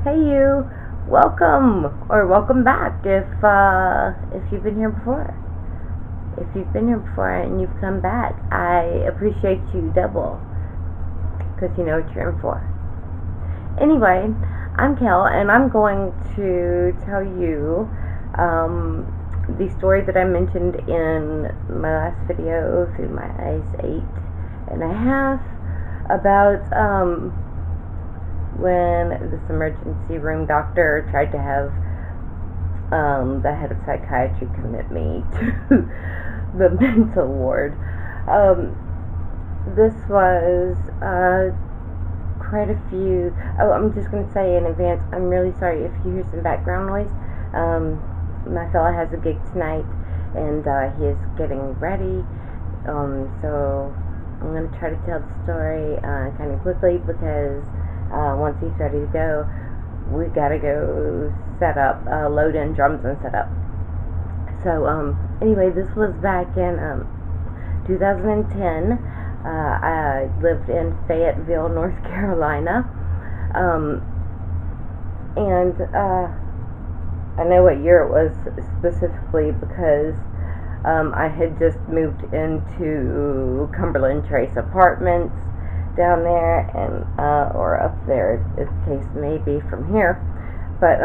Hey you, welcome or welcome back if you've been here before. If you've been here before and you've come back, I appreciate you double because you know what you're in for. Anyway, I'm Kel and I'm going to tell you the story that I mentioned in my last video through my eyes 8.5 about when this emergency room doctor tried to have the head of psychiatry commit me to the mental ward. This was quite a few. Oh, I'm just going to say in advance, I'm really sorry if you hear some background noise. My fella has a gig tonight, and he is getting ready. So I'm going to try to tell the story kind of quickly because once he's ready to go, we gotta go set up, load in drums and set up. So anyway, this was back in 2010. I lived in Fayetteville, North Carolina, and I know what year it was specifically because I had just moved into Cumberland Trace Apartments down there, and or up there, as the case may be from here. But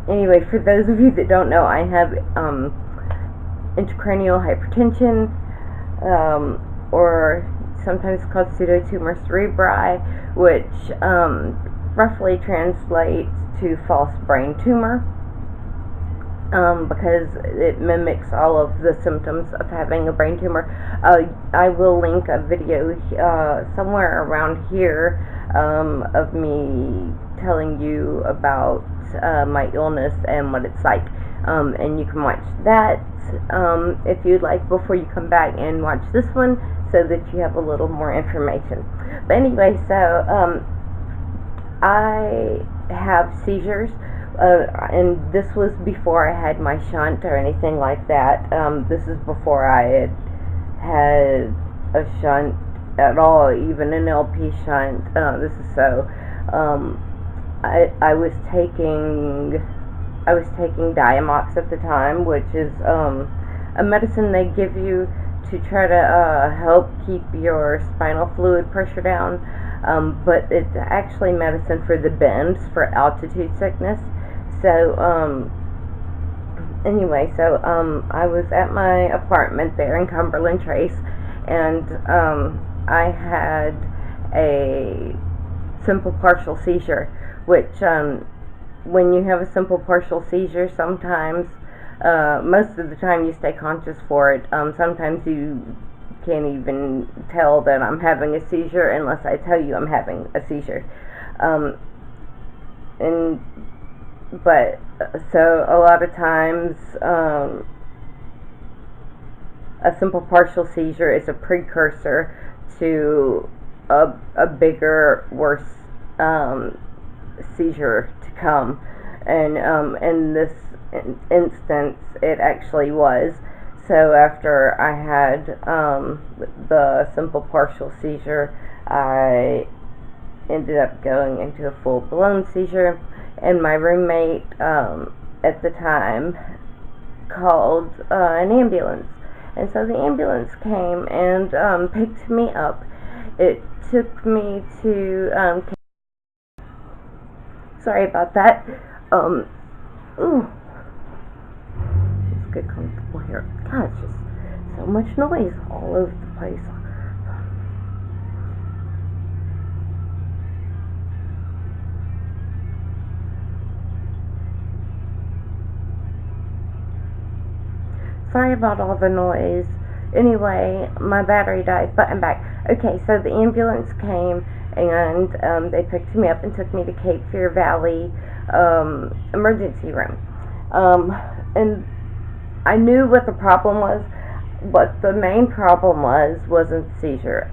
anyway, for those of you that don't know, I have intracranial hypertension, or sometimes called pseudotumor cerebri, which roughly translates to false brain tumor. Because it mimics all of the symptoms of having a brain tumor. I will link a video somewhere around here of me telling you about my illness and what it's like. And you can watch that if you'd like before you come back and watch this one so that you have a little more information. But anyway, so I have seizures. And this was before I had my shunt or anything like that. This is before I had a shunt at all, even an LP shunt. This is so. I was taking Diamox at the time, which is a medicine they give you to try to help keep your spinal fluid pressure down. But it's actually medicine for the bends, for altitude sickness. So, anyway, I was at my apartment there in Cumberland Trace, and I had a simple partial seizure, which, when you have a simple partial seizure, sometimes, most of the time you stay conscious for it. Sometimes you can't even tell that I'm having a seizure unless I tell you I'm having a seizure. But so a lot of times a simple partial seizure is a precursor to a bigger, worse seizure to come, and in this instance it actually was. So after I had the simple partial seizure, I ended up going into a full-blown seizure. And my roommate at the time called an ambulance. And so the ambulance came and picked me up. It took me to... sorry about that. Ooh. Let's get comfortable here. God, it's just so much noise all over the place. Sorry about all the noise. Anyway, my battery died, but I'm back. Okay, so the ambulance came, and they picked me up and took me to Cape Fear Valley emergency room. And I knew what the problem was. What the main problem wasn't seizure.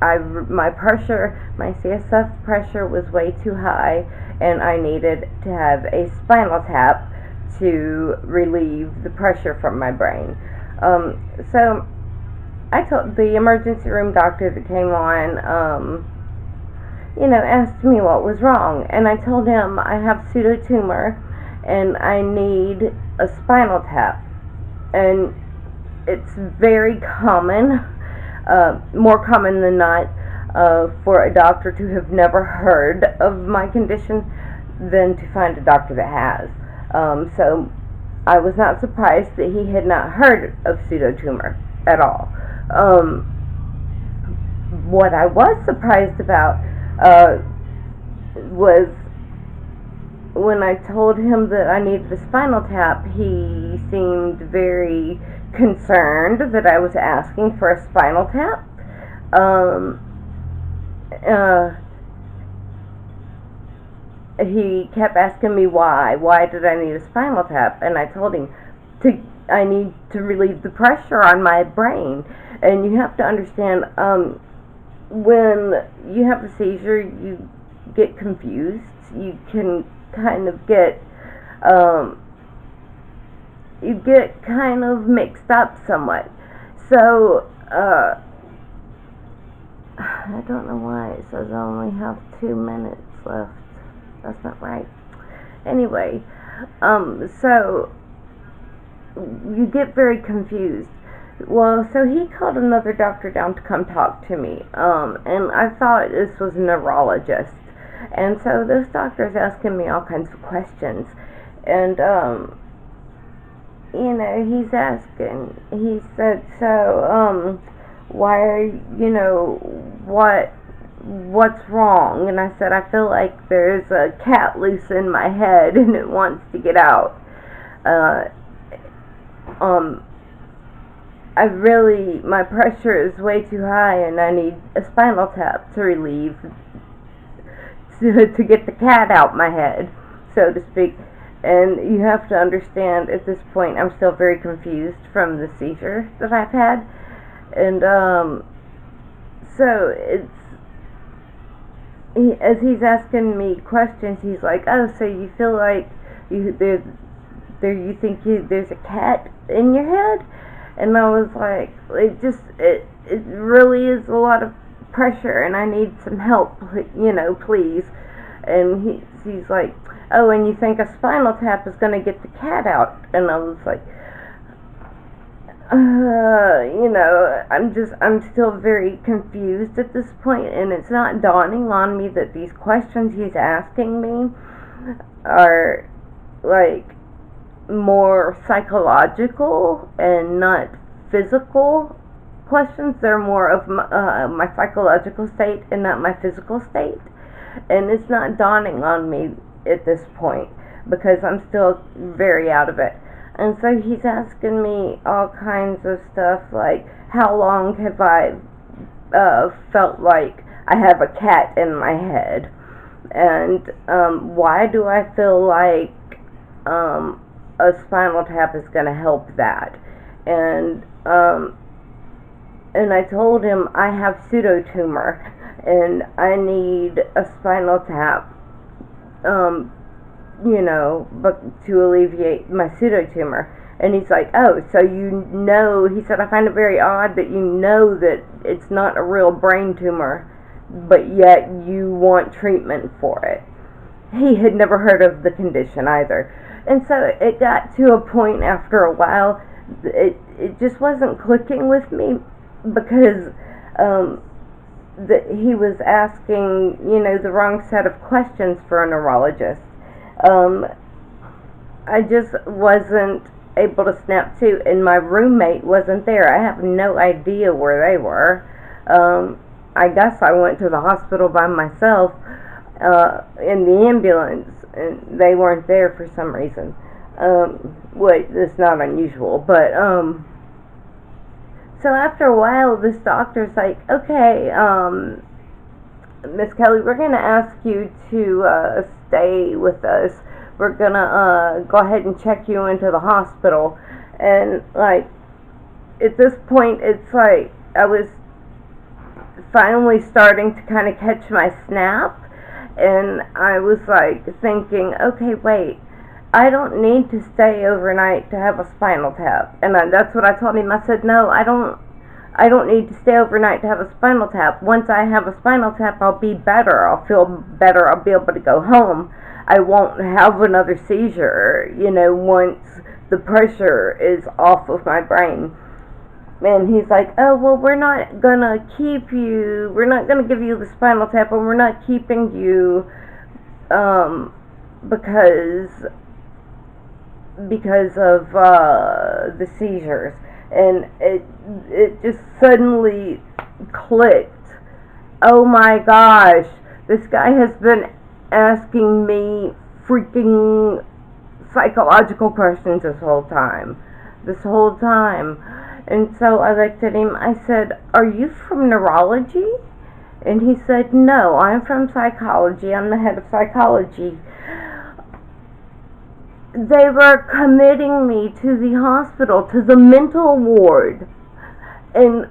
My pressure, my CSF pressure was way too high, and I needed to have a spinal tap to relieve the pressure from my brain. So I told the emergency room doctor that came on, asked me what was wrong, and I told him I have pseudotumor and I need a spinal tap. And it's very common, more common than not, for a doctor to have never heard of my condition than to find a doctor that has. So I was not surprised that he had not heard of pseudotumor at all. What I was surprised about was when I told him that I needed a spinal tap, he seemed very concerned that I was asking for a spinal tap. He kept asking me why did I need a spinal tap, and I told him I need to relieve the pressure on my brain. And you have to understand, when you have a seizure, you get confused. You can kind of get mixed up somewhat. So I don't know why it says I only have 2 minutes left. That's not right. Anyway, so you get very confused. Well, so he called another doctor down to come talk to me, and I thought this was a neurologist. And so this doctor's asking me all kinds of questions, and he said, so why are what's wrong? And I said, I feel like there's a cat loose in my head and it wants to get out. My pressure is way too high and I need a spinal tap to relieve, to get the cat out my head, so to speak. And you have to understand, at this point, I'm still very confused from the seizure that I've had. And so as he's asking me questions, he's like, "Oh, so you feel like there's a cat in your head?" And I was like, it really is a lot of pressure, and I need some help, please. And he's like, "Oh, and you think a spinal tap is going to get the cat out?" And I was like, I'm still very confused at this point, and it's not dawning on me that these questions he's asking me are, like, more psychological and not physical questions. They're more of my psychological state and not my physical state. And it's not dawning on me at this point because I'm still very out of it. And so he's asking me all kinds of stuff like, how long have I felt like I have a cat in my head? And why do I feel like a spinal tap is going to help that? And I told him I have pseudotumor and I need a spinal tap, but to alleviate my pseudotumor. And he's like, "Oh, so he said, I find it very odd that you know that it's not a real brain tumor, but yet you want treatment for it." He had never heard of the condition either. And so it got to a point after a while, it just wasn't clicking with me, because he was asking, the wrong set of questions for a neurologist. I just wasn't able to snap to, and my roommate wasn't there. I have no idea where they were. I guess I went to the hospital by myself in the ambulance, and they weren't there for some reason. It's not unusual, but so after a while, this doctor's like, "Okay, Miss Kelly, we're going to ask you to stay with us. We're going to go ahead and check you into the hospital." And, like, at this point, it's like I was finally starting to kind of catch my snap. And I was, like, thinking, okay, wait, I don't need to stay overnight to have a spinal tap. And that's what I told him. I said, no, I don't I don't need to stay overnight to have a spinal tap. Once I have a spinal tap, I'll be better. I'll feel better. I'll be able to go home. I won't have another seizure, once the pressure is off of my brain. And he's like, oh, well, we're not going to give you the spinal tap, and we're not keeping you because of the seizures. And it just suddenly clicked. Oh my gosh, this guy has been asking me freaking psychological questions this whole time. And so I looked at him. I said, are you from neurology? And he said, no, I'm from psychology. I'm the head of psychology. They were committing me to the hospital, to the mental ward. And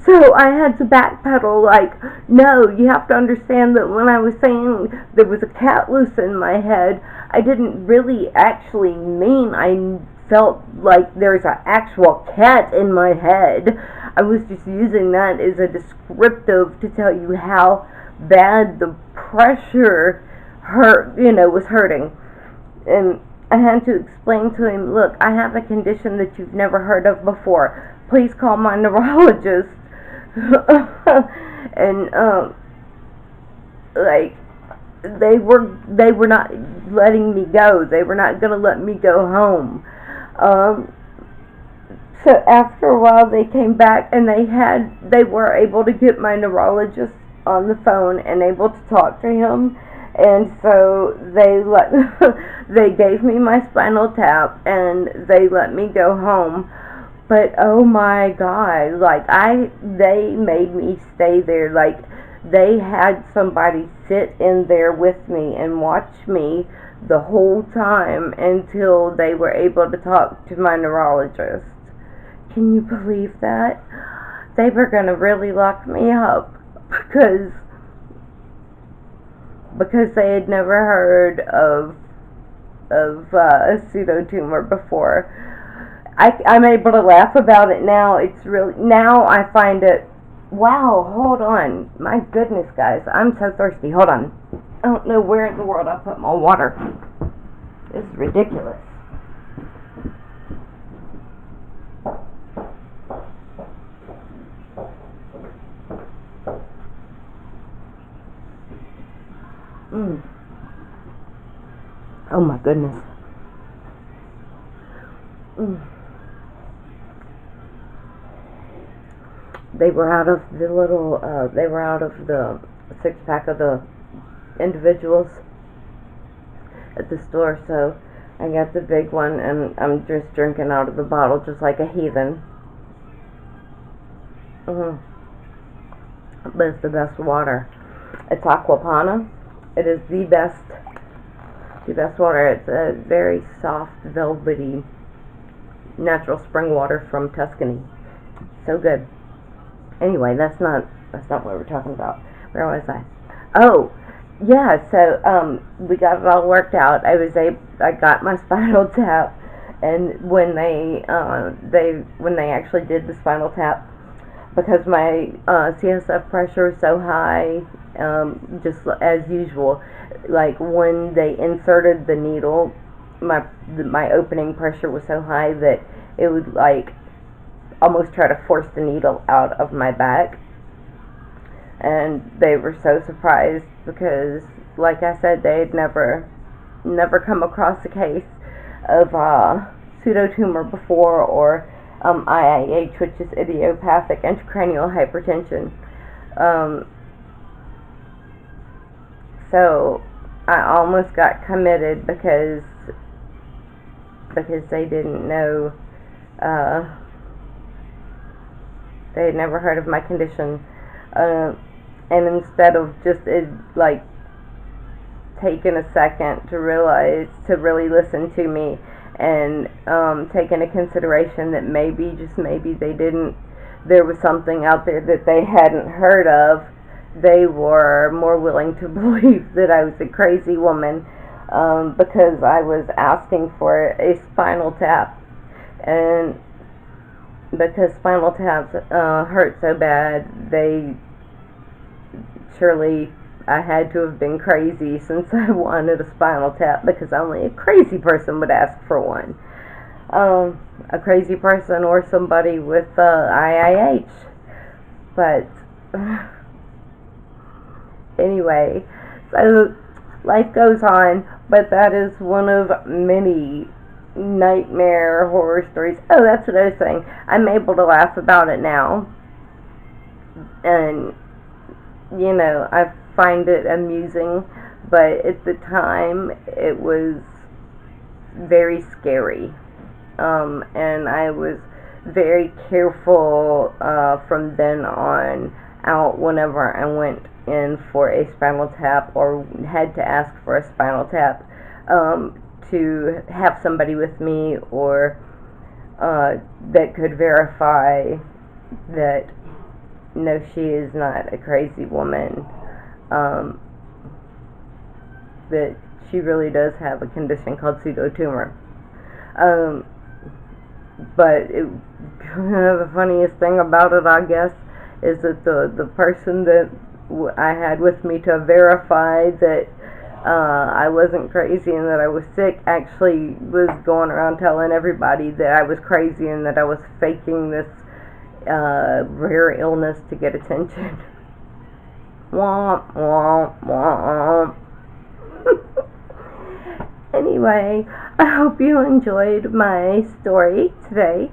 so I had to backpedal, like, no, you have to understand that when I was saying there was a cat loose in my head, I didn't really actually mean I felt like there's an actual cat in my head. I was just using that as a descriptive to tell you how bad the pressure was hurting. And I had to explain to him, look, I have a condition that you've never heard of before. Please call my neurologist. And like they were not letting me go. They were not going to let me go home. So after a while they came back and they were able to get my neurologist on the phone and able to talk to him. And so they gave me my spinal tap and they let me go home. But oh my God, they made me stay there. Like, they had somebody sit in there with me and watch me the whole time until they were able to talk to my neurologist. Can you believe that? They were going to really lock me up because they had never heard of a pseudotumor before. I'm able to laugh about it now. Now I find it, wow, hold on. My goodness, guys, I'm so thirsty. Hold on. I don't know where in the world I put my water. This is ridiculous. Oh my goodness. They were out of the 6-pack of the individuals at the store, so I got the big one and I'm just drinking out of the bottle just like a heathen. But it's the best water. It's Aquapana. It is the best water. It's a very soft, velvety, natural spring water from Tuscany. So good. Anyway, that's not what we're talking about. Where was I? Oh, yeah. So we got it all worked out. I got my spinal tap, and when they actually did the spinal tap, because my CSF pressure was so high, just as usual, like when they inserted the needle, my opening pressure was so high that it would like almost try to force the needle out of my back. And they were so surprised because, like I said, they had never come across a case of pseudotumor before, or IIH, which is idiopathic intracranial hypertension. So I almost got committed because they didn't know. They had never heard of my condition, and instead of just taking a second to really listen to me, and take into consideration that maybe, just maybe, there was something out there that they hadn't heard of, they were more willing to believe that I was a crazy woman, because I was asking for a spinal tap. And because spinal taps hurt so bad, surely I had to have been crazy since I wanted a spinal tap, because only a crazy person would ask for one. A crazy person or somebody with IIH. But anyway, so life goes on, but that is one of many nightmare horror stories. Oh, that's what I was saying. I'm able to laugh about it now. And, you know, I find it amusing, but at the time it was very scary. And I was very careful from then on out whenever I went in for a spinal tap or had to ask for a spinal tap, to have somebody with me or that could verify that no, she is not a crazy woman, that she really does have a condition called pseudotumor. But the funniest thing about it, I guess, is that the person that I had with me to verify that I wasn't crazy and that I was sick actually was going around telling everybody that I was crazy and that I was faking this rare illness to get attention. Womp, womp, womp. Anyway, I hope you enjoyed my story today,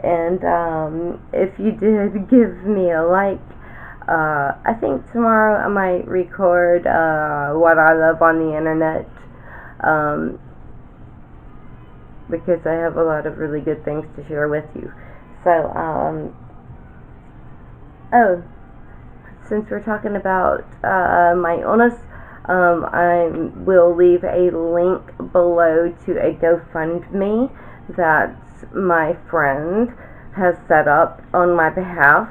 and if you did, give me a like. I think tomorrow I might record what I love on the internet, because I have a lot of really good things to share with you. So, oh, since we're talking about my illness, I will leave a link below to a GoFundMe that my friend has set up on my behalf,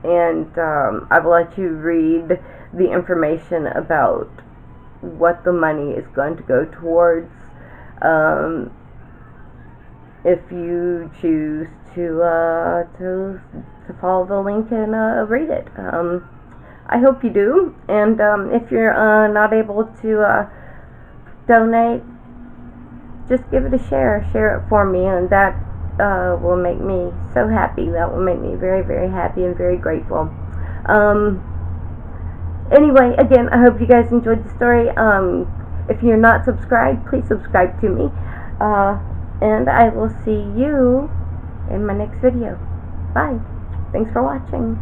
and I will let you read the information about what the money is going to go towards, if you choose to follow the link and read it. I hope you do, and if you're not able to donate, just give it a share it for me, and that will make me so happy. That will make me very, very happy and very grateful. Anyway, again, I hope you guys enjoyed the story. If you're not subscribed, please subscribe to me, and I will see you in my next video. Bye. Thanks for watching.